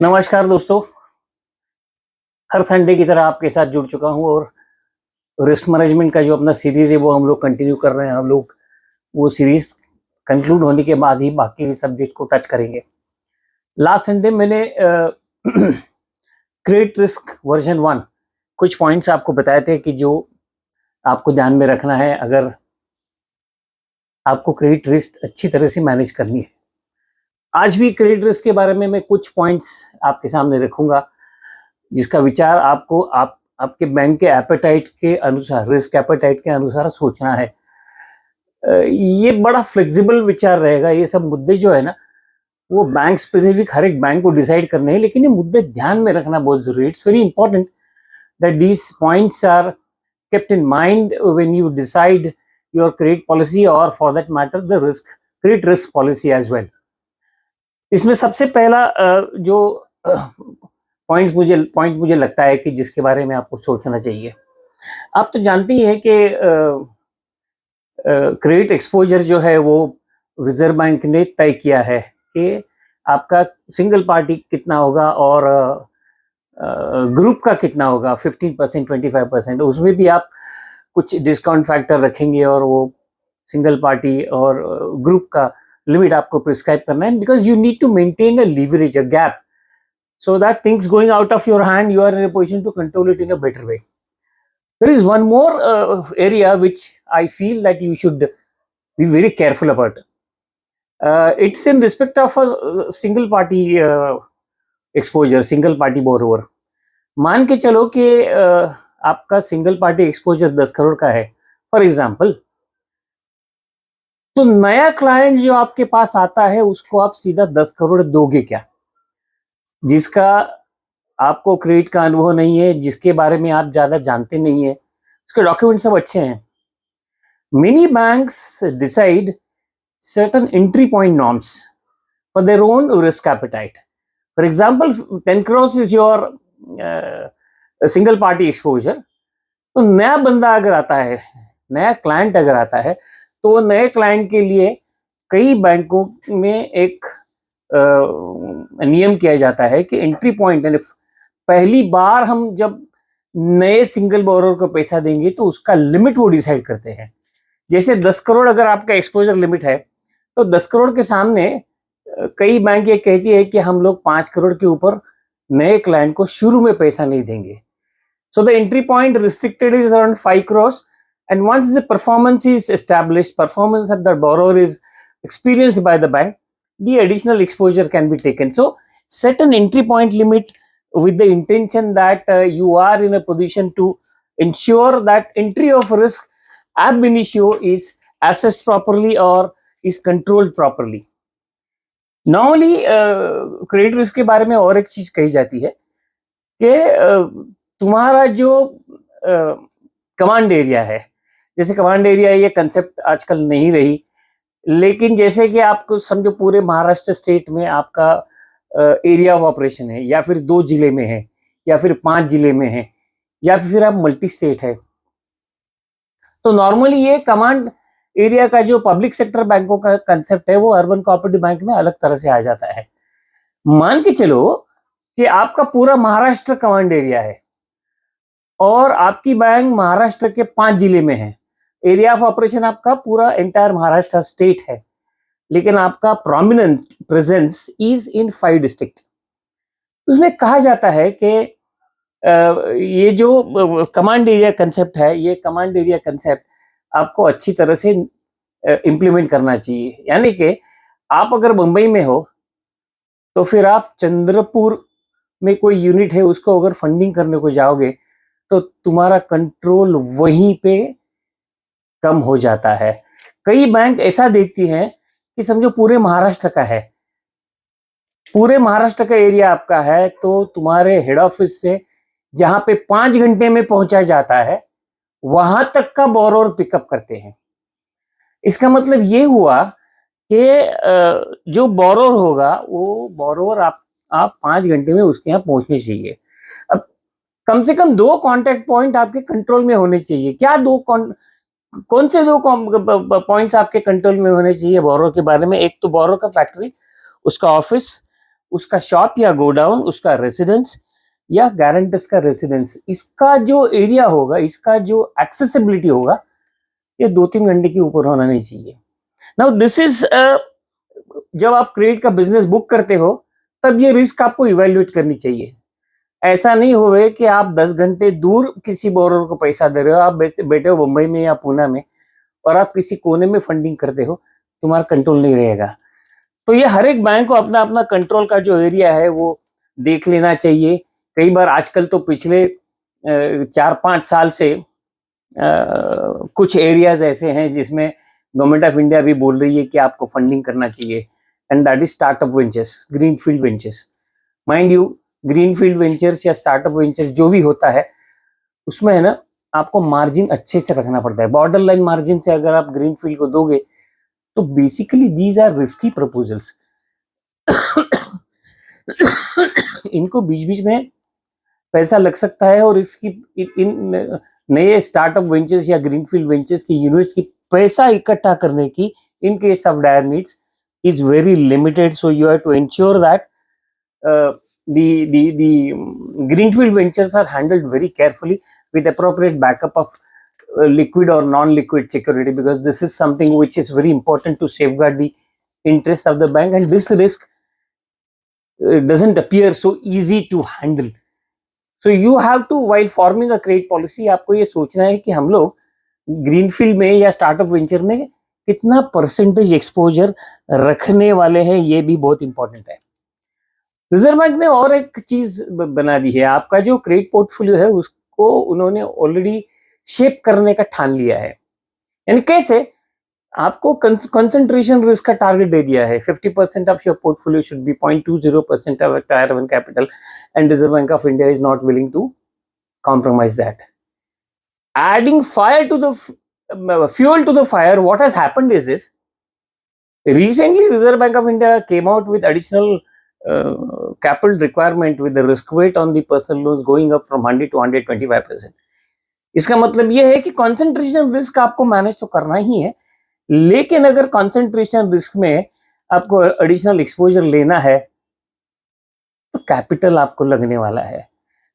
नमस्कार दोस्तों। हर संडे की तरह आपके साथ जुड़ चुका हूं और रिस्क मैनेजमेंट का जो अपना सीरीज है वो हम लोग कंटिन्यू कर रहे हैं। हम लोग वो सीरीज कंक्लूड होने के बाद ही बाकी सब्जेक्ट को टच करेंगे। लास्ट संडे मैंने क्रेडिट रिस्क वर्जन 1 कुछ पॉइंट्स आपको बताए थे कि जो आपको ध्यान में रखना है अगर आपको क्रेडिट रिस्क अच्छी तरह से मैनेज करनी है। आज भी क्रेडिट रिस्क के बारे में मैं कुछ पॉइंट्स आपके सामने रखूंगा जिसका विचार आपको आपके बैंक के एपेटाइट के अनुसार, रिस्क एपेटाइट के अनुसार सोचना है। ये बड़ा फ्लेक्सिबल विचार रहेगा। ये सब मुद्दे जो है ना वो बैंक स्पेसिफिक हर एक बैंक को डिसाइड करने हैं, लेकिन ये मुद्दे ध्यान में रखना बहुत जरूरी है। It's very important that these points are kept in mind when you decide your credit policy or for that matter the credit risk policy as well. इसमें सबसे पहला जो पॉइंट मुझे लगता है कि जिसके बारे में आपको सोचना चाहिए। आप तो जानते ही हैं कि क्रेडिट एक्सपोजर जो है वो रिजर्व बैंक ने तय किया है कि आपका सिंगल पार्टी कितना होगा और ग्रुप का कितना होगा, 15%, 25%। उसमें भी आप कुछ डिस्काउंट फैक्टर रखेंगे और वो सिंगल पार्टी और ग्रुप का लिमिट आपको प्रिस्क्राइब करना है, because you need to maintain a leverage, a gap, so that things going out of your hand you are in a position to control it in a better way. There is one more area which I feel that you should be very careful about. It's in respect of a single party exposure, single party borrower. मान के चलो कि आपका single party exposure 10 crore का है for example, तो नया client जो आपके पास आता है उसको आप सीधा 10 करोड़ दोगे क्या, जिसका आपको क्रेडिट का अनुभव नहीं है, जिसके बारे में आप ज्यादा जानते नहीं है, उसके डॉक्यूमेंट सब अच्छे हैं। Many banks decide certain entry point norms for their own risk appetite. For example, 10 crores is your single party exposure. तो नया बंदा अगर आता है, नया क्लाइंट अगर आता है, तो वो नए क्लाइंट के लिए कई बैंकों में एक नियम किया जाता है कि एंट्री पॉइंट, यानी पहली बार हम जब नए सिंगल बोरोवर को पैसा देंगे तो उसका लिमिट वो डिसाइड करते हैं। जैसे 10 करोड़ अगर आपका एक्सपोजर लिमिट है तो 10 करोड़ के सामने कई बैंक ये कहती है कि हम लोग 5 करोड़ के ऊपर नए क्लाइंट को शुरू में पैसा नहीं देंगे। So the entry point restricted is around 5 crores, and once the performance is established, performance of the borrower is experienced by the bank, the additional exposure can be taken. So set an entry point limit with the intention that you are in a position to ensure that entry of risk ab initio is assessed properly or is controlled properly. Normally credit risk के बारे में और एक चीज कही जाती है कि तुम्हारा जो कमांड एरिया है, जैसे कमांड एरिया ये कंसेप्ट आजकल नहीं रही, लेकिन जैसे कि आपको समझो पूरे महाराष्ट्र स्टेट में आपका एरिया ऑफ ऑपरेशन है, या फिर 2 जिले में है, या फिर 5 जिले में है, या फिर आप मल्टी स्टेट है, तो नॉर्मली ये कमांड एरिया का जो पब्लिक सेक्टर बैंकों का कंसेप्ट है वो अर्बन कोऑपरेटिव बैंक में अलग तरह से आ जाता है। मान के चलो कि आपका पूरा महाराष्ट्र कमांड एरिया है और आपकी बैंक महाराष्ट्र के 5 जिले में है, एरिया ऑफ ऑपरेशन आपका पूरा एंटायर महाराष्ट्र स्टेट है, लेकिन आपका prominent presence is in 5 district. उसमें कहा जाता है कि ये जो कमांड एरिया कंसेप्ट है, ये कमांड एरिया कंसेप्ट आपको अच्छी तरह से इम्प्लीमेंट करना चाहिए। यानी कि आप अगर मुंबई में हो तो फिर आप चंद्रपुर में कोई यूनिट है उसको अगर फंडिंग करने को जाओगे तो तुम्हारा कंट्रोल वहीं पे कम हो जाता है। कई बैंक ऐसा देखती हैं कि समझो पूरे महाराष्ट्र का है, पूरे महाराष्ट्र का एरिया आपका है, तो तुम्हारे हेड ऑफिस से जहां पे 5 घंटे में पहुंचा जाता है वहां तक का बोरोवर पिकअप करते हैं। इसका मतलब ये हुआ कि जो बोरोवर होगा वो बोरोवर आप 5 घंटे में उसके यहाँ पहुंचने चाहिए। अब कम से कम 2 कांटेक्ट पॉइंट आपके कंट्रोल में होने चाहिए। क्या कौन से 2 पॉइंट्स आपके कंट्रोल में होने चाहिए बोरोवर के बारे में? एक तो बोरोवर का फैक्ट्री, उसका ऑफिस, उसका शॉप या गोडाउन, उसका रेसिडेंस या गारंटर्स का रेसिडेंस, इसका जो एरिया होगा, इसका जो एक्सेसिबिलिटी होगा, ये 2-3 घंटे के ऊपर होना नहीं चाहिए। नाउ दिस इज जब आप क्रेडिट का बिजनेस बुक करते हो तब ये रिस्क आपको इवेल्युएट करनी चाहिए। ऐसा नहीं होवे कि आप 10 घंटे दूर किसी बोरोवर को पैसा दे रहे हो, आप बैठे हो मुंबई में या पूना में और आप किसी कोने में फंडिंग करते हो, तुम्हारा कंट्रोल नहीं रहेगा। तो ये हर एक बैंक को अपना अपना कंट्रोल का जो एरिया है वो देख लेना चाहिए। कई बार आजकल तो पिछले 4-5 साल से कुछ एरियाज ऐसे हैं जिसमें गवर्नमेंट ऑफ इंडिया भी बोल रही है कि आपको फंडिंग करना चाहिए, and that is startup ventures, greenfield ventures. Mind you, greenfield ventures या स्टार्टअप वेंचर्स जो भी होता है, उसमें है ना, आपको मार्जिन अच्छे से रखना पड़ता है। बॉर्डर लाइन मार्जिन से अगर आप ग्रीनफील्ड को दोगे तो basically these are risky proposals. इनको बीच बीच में पैसा लग सकता है और इसकी इन नए स्टार्टअप वेंचर्स या ग्रीनफील्ड वेंचर्स की यूनिट्स की पैसा इकट्ठा करने की in case of dire needs is very limited. So you have to ensure that the greenfield ventures are handled very carefully with appropriate backup of liquid or non-liquid security, because this is something which is very important to safeguard the interest of the bank, and this risk doesn't appear so easy to handle. So you have to, while forming a credit policy, आपको ये सोचना है कि हम लोग greenfield में या startup venture में कितना परसेंटेज एक्सपोजर रखने वाले हैं, ये भी बहुत इंपॉर्टेंट है। रिजर्व बैंक ने और एक चीज बना दी है, आपका जो क्रेडिट पोर्टफोलियो है उसको उन्होंने ऑलरेडी शेप करने का ठान लिया है। यानी कैसे, आपको कंसंट्रेशन रिस्क का टारगेट दे दिया है। 50% of your portfolio should be 0.20% of tier 1 capital, and Reserve Bank of India is not willing to compromise that. Adding fire to the fuel to the fire, what has happened is this, recently Reserve Bank of India came out with additional capital requirement with the risk weight on the personal loans going up from 100 to 125%. इसका मतलब ये है कि concentration risk आपको manage तो करना ही है, लेकिन अगर concentration risk में आपको additional exposure लेना है तो capital आपको लगने वाला है।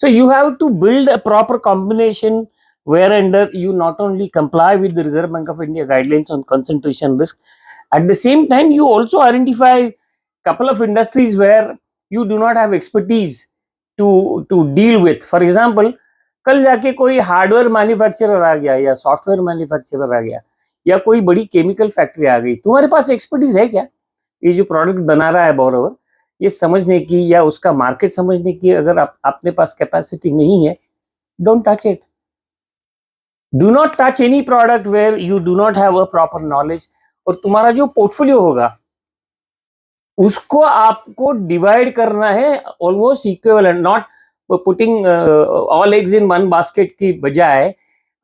So you have to build a proper combination whereunder you not only comply with the Reserve Bank of India guidelines on concentration risk, at the same time you also identify couple of industries where you do not have expertise to deal with. For example, कल जाके कोई hardware manufacturer आ गया या software manufacturer आ गया या कोई बड़ी chemical factory आ गई, तुम्हारे पास एक्सपर्टीज है क्या ये जो प्रोडक्ट बना रहा है बोरोवर, ये समझने की या उसका मार्केट समझने की? अगर अपने पास कैपेसिटी नहीं है, don't touch it. Do not touch any product where you do not have a proper knowledge. और तुम्हारा जो पोर्टफोलियो होगा उसको आपको डिवाइड करना है almost equivalent, not putting all eggs in one basket की बजाय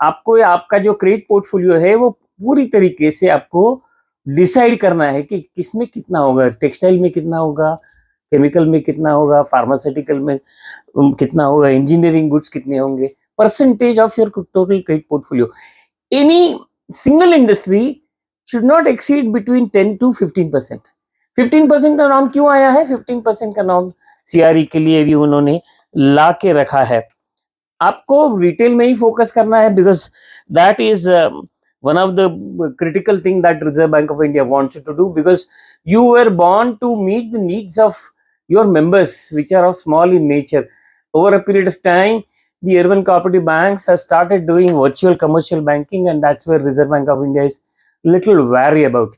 आपको आपका जो क्रेडिट पोर्टफोलियो है वो पूरी तरीके से आपको डिसाइड करना है कि किसमें कितना होगा, टेक्सटाइल में कितना होगा, केमिकल में कितना होगा, फार्मास्यूटिकल में कितना होगा, इंजीनियरिंग गुड्स कितने होंगे, percentage of your total credit portfolio. Any single industry should not exceed between 10 to 15%। 15% का नाम क्यों आया है? 15% का नाम सीआरई के लिए भी उन्होंने ला के रखा है। आपको रिटेल में ही फोकस करना है, because that is one of the critical thing that Reserve Bank of India wants to do, because you were born to meet the needs of your members, which are of small in nature. Over a period of time, the urban cooperative banks have started doing virtual commercial banking, and that's where Reserve Bank of India is little wary about.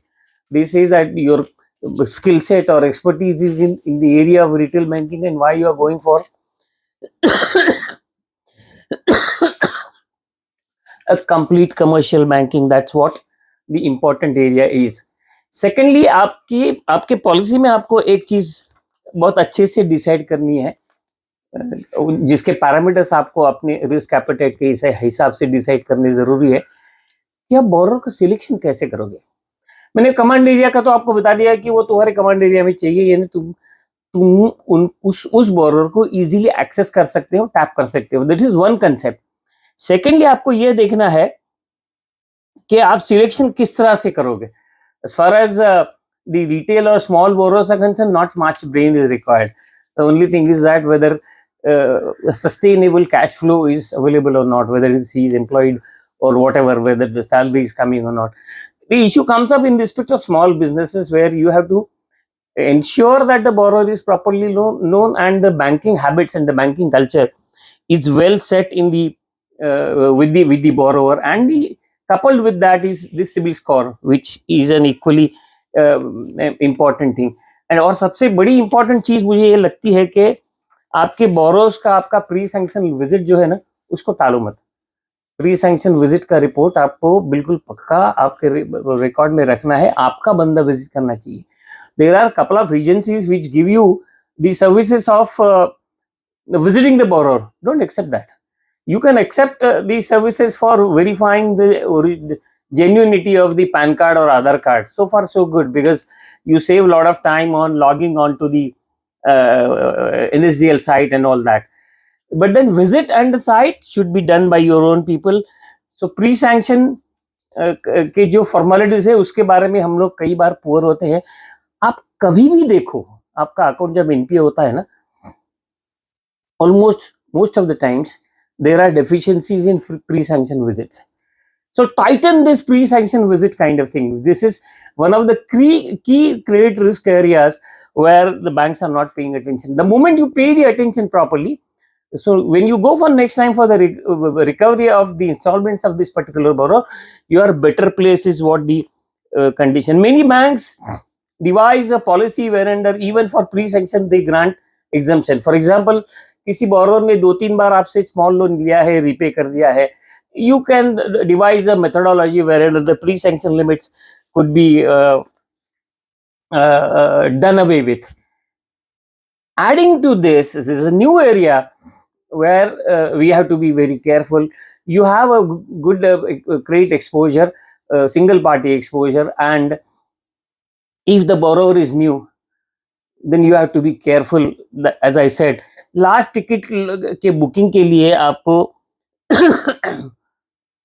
They say that your skill set or expertise is in the area of retail banking, and why you are going for a complete commercial banking. That's what the important area is. Secondly, आपके policy में आपको एक चीज बहुत अच्छे से decide करनी है, जिसके पैरामीटर्स आपको अपने रिस्क एपेटाइट के हिसाब से डिसाइड करने जरूरी है कि आप बोरोवर का सिलेक्शन कैसे करोगे। मैंने कमांड एरिया का तो आपको बता दिया कि वो तुम्हारे कमांड एरिया में चाहिए, यानी तुम उस बोरोवर को इजीली एक्सेस कर सकते हो, टैप कर सकते हो। That is one concept. Secondly, आपको यह देखना है कि आप सिलेक्शन किस तरह से करोगे। As far as the retail or small borrowers are concerned, not much brain is required. The only thing is that whether a sustainable cash flow is available or not, whether he is employed or whatever, whether the salary is coming or not. The issue comes up in respect of small businesses, where you have to ensure that the borrower is properly known, and the banking habits and the banking culture is well set in the with the borrower, and the coupled with that is the CIBIL score, which is an equally important thing. And और सबसे बड़ी important चीज मुझे ये लगती है कि आपके बोरोस का आपका प्री सैंक्शन विजिट जो है ना, उसको टालो मत। प्री सैंक्शन विजिट का रिपोर्ट आपको बिल्कुल पक्का आपके रिकॉर्ड में रखना है, आपका बंदा विजिट करना चाहिए। There are couple of agencies which give you the services of visiting the borrower. Don't accept that. You can accept these services for verifying the genuinity of the PAN card or Aadhaar card. So far so good, because you save a lot of time on logging on to the NSDL site and all that. But then visit and the site should be done by your own people. So pre-sanction के जो formalities है उसके बारे में हम लोग कई बार poor होते हैं। आप कभी भी देखो, आपका अकाउंट जब एनपीए होता है ना, almost most of the times there are deficiencies in pre-sanction visits. So tighten this pre-sanction visit kind of thing. This is one of the key credit risk areas where the banks are not paying attention. The moment you pay the attention properly, so when you go for next time for the recovery of the installments of this particular borrower, you are better place is what the condition. Many banks devise a policy wherein even for pre-sanction they grant exemption. For example, किसी borrower ने 2-3 बार आपसे small loan लिया है, repay कर दिया है, you can devise a methodology where the pre-sanction limits could be done away with. Adding to this is a new area where we have to be very careful. You have a good credit exposure, single party exposure, and if the borrower is new, then you have to be careful. As I said, last ticket के booking के लिए आपको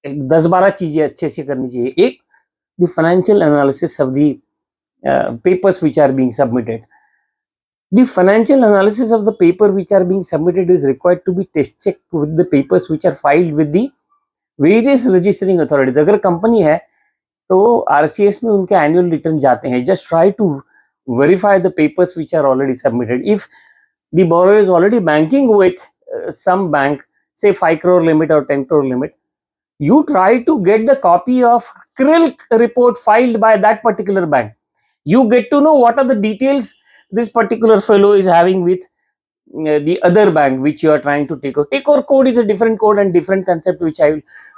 10-12 चीजें अच्छे से करनी चाहिए। एक, the financial analysis of the papers which are being submitted. The financial analysis of the paper which are being submitted is required to be test check with the papers which are filed with the various registering authorities. अगर company है तो RCS में उनके annual return जाते हैं. Just try to verify the papers which are already submitted. If the borrower is already banking with some bank, say 5 crore limit or 10 crore limit, you try to get the copy of CRILC report filed by that particular bank. You get to know what are the details this particular fellow is having with the other bank which you are trying to take over. Take over code is a different code and different concept, which I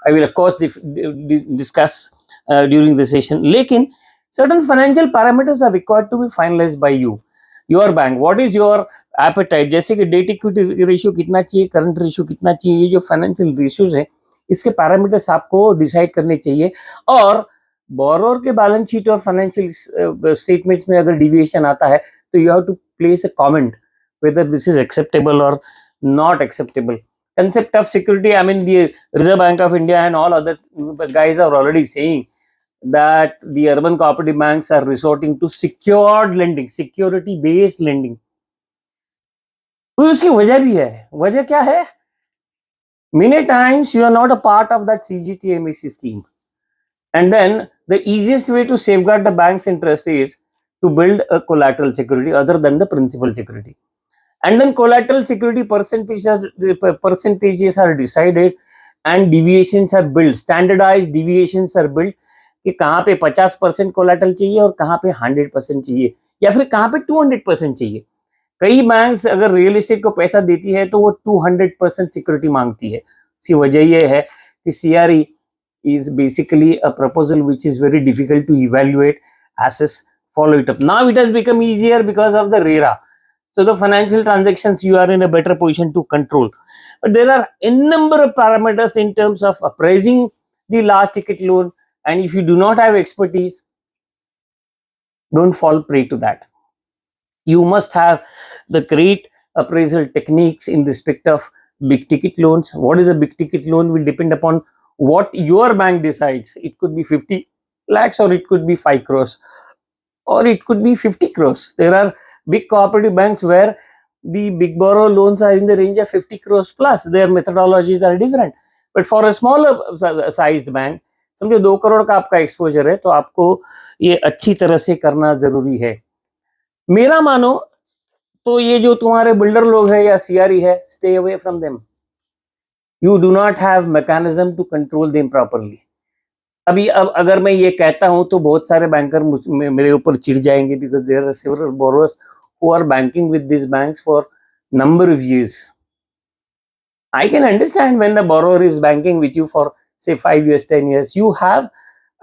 will of course discuss during the session. Lekin certain financial parameters are required to be finalized by your bank. What is your appetite? जैसे कि debt equity ratio कितना चाहिए, current ratio कितना चाहिए, ये जो financial ratios है इसके पैरामीटर्स आपको डिसाइड करने चाहिए. और बोरोर के बैलेंस शीट और फाइनेंशियल स्टेटमेंट्स में अगर डिविएशन आता है तो you have to place a comment whether this is acceptable or not acceptable. Concept of security, I mean the Reserve Bank of India and all other guys are already saying that the urban cooperative banks are resorting to secured lending, security based lending. तो उसकी वजह भी है. वजह क्या है? Many times you are not a part of that CGTMSE scheme, and then the easiest way to safeguard the bank's interest is to build a collateral security other than the principal security. And then collateral security percentages are decided and deviations are built, standardized deviations are built कि कहाँ पे 50% collateral चाहिए और कहाँ पे 100% चाहिए या फिर कहाँ पे 200% चाहिए. कई बैंक्स अगर रियल एस्टेट को पैसा देती है तो वो 200% सिक्योरिटी मांगती है. इसकी वजह ये है कि CRE is basically a proposal which is very difficult to evaluate, assess, follow it up. Now it has become easier because of the RERA. So the financial transactions you are in a better position to control. But there are a number of parameters in terms of appraising the large ticket loan, and if you do not have expertise, don't fall prey to that. You must have the great appraisal techniques in respect of big ticket loans. What is a big ticket loan will depend upon what your bank decides. It could be 50 lakhs or it could be 5 crores. or it could be 50 crores. There are big cooperative banks where the big borrow loans are in the range of 50 crores plus. Their methodologies are different. But for a smaller sized bank, समझो 2 करोड़ का आपका exposure है, तो आपको ये अच्छी तरह से करना जरूरी है. मेरा मानो तो ये जो तुम्हारे बिल्डर लोग हैं या सीआरई है, stay away from them. You do not have mechanism to control them properly. अभी अब अगर मैं ये कहता हूं तो बहुत सारे बैंकर मेरे ऊपर चिढ़ जाएंगे, because there are several borrowers who are banking with these banks for number of years. I can understand when the borrower is banking with you for say 5 years, 10 years, you have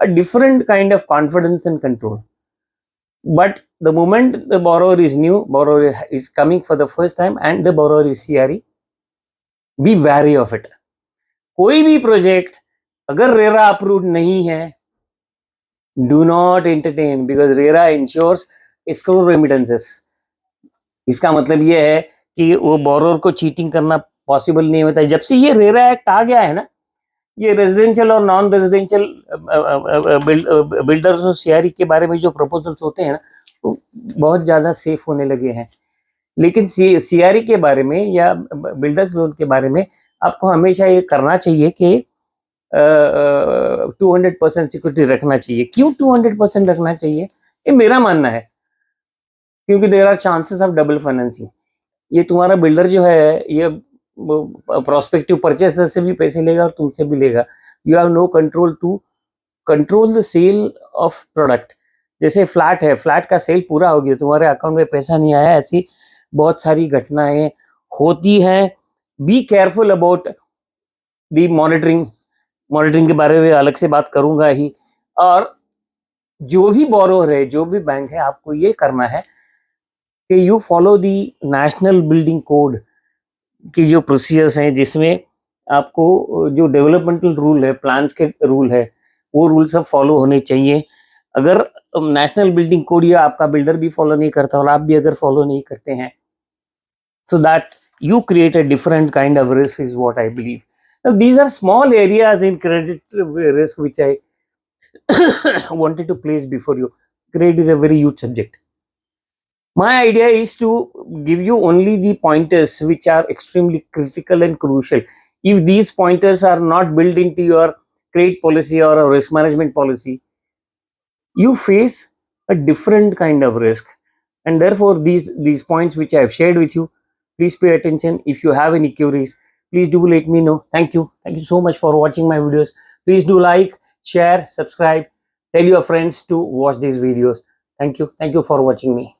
a different kind of confidence and control. But the moment the borrower is new, borrower is coming for the first time and the borrower is CRE, be wary of it. कोई भी project अगर RERA approved नहीं है, do not entertain, because RERA ensures escrow remittances. इसका मतलब ये है कि वो बोरोर को चीटिंग करना पॉसिबल नहीं होता है. जब से ये रेरा एक्ट आ गया है ना, ये रेजिडेंशियल और नॉन रेजिडेंशियल बिल्डर्स और सीआरई के बारे में जो प्रपोजल्स होते हैं ना, तो बहुत ज़्यादा सेफ होने लगे हैं. लेकिन सीआरई के बारे में या बिल्डर्स लोन के बारे में आपको हमेशा ये करना चाहिए कि 200% सिक्योरिटी रखना चाहिए. क्यों 200% रखना चाहिए, ये मेरा मानना है. क्योंकि there are chances of double financing. ये तुम्हारा बिल्डर जो है, ये प्रोस्पेक्टिव परचेसर से भी पैसे लेगा और तुमसे भी लेगा. You have no control to control the sale of product. जैसे फ्लैट है, फ्लैट का सेल पूरा हो गया, तुम्हारे अकाउंट में पैसा नहीं आया, ऐसी बहुत सारी घटनाएं होती हैं. Be careful about the monitoring. Monitoring के बारे में अलग से बात करूंगा ही. और जो भी बोरोवर है, जो भी बैंक है, आपको ये करना है कि you follow the national building code की जो प्रोसीजर्स हैं, जिसमें आपको जो डेवलपमेंटल रूल है, प्लान्स के रूल है, वो रूल सब फॉलो होने चाहिए. अगर नेशनल बिल्डिंग कोड या आपका बिल्डर भी फॉलो नहीं करता और आप भी अगर फॉलो नहीं करते हैं, so that you create a different kind of risk is what I believe. Now, these are small areas in credit risk which I wanted to place before you. Credit is a very huge subject. My idea is to give you only the pointers which are extremely critical and crucial. If these pointers are not built into your credit policy or a risk management policy, you face a different kind of risk. And therefore, these points which I have shared with you, please pay attention. If you have any queries, please do let me know. Thank you. Thank you so much for watching my videos. Please do like, share, subscribe, tell your friends to watch these videos. Thank you. Thank you for watching me.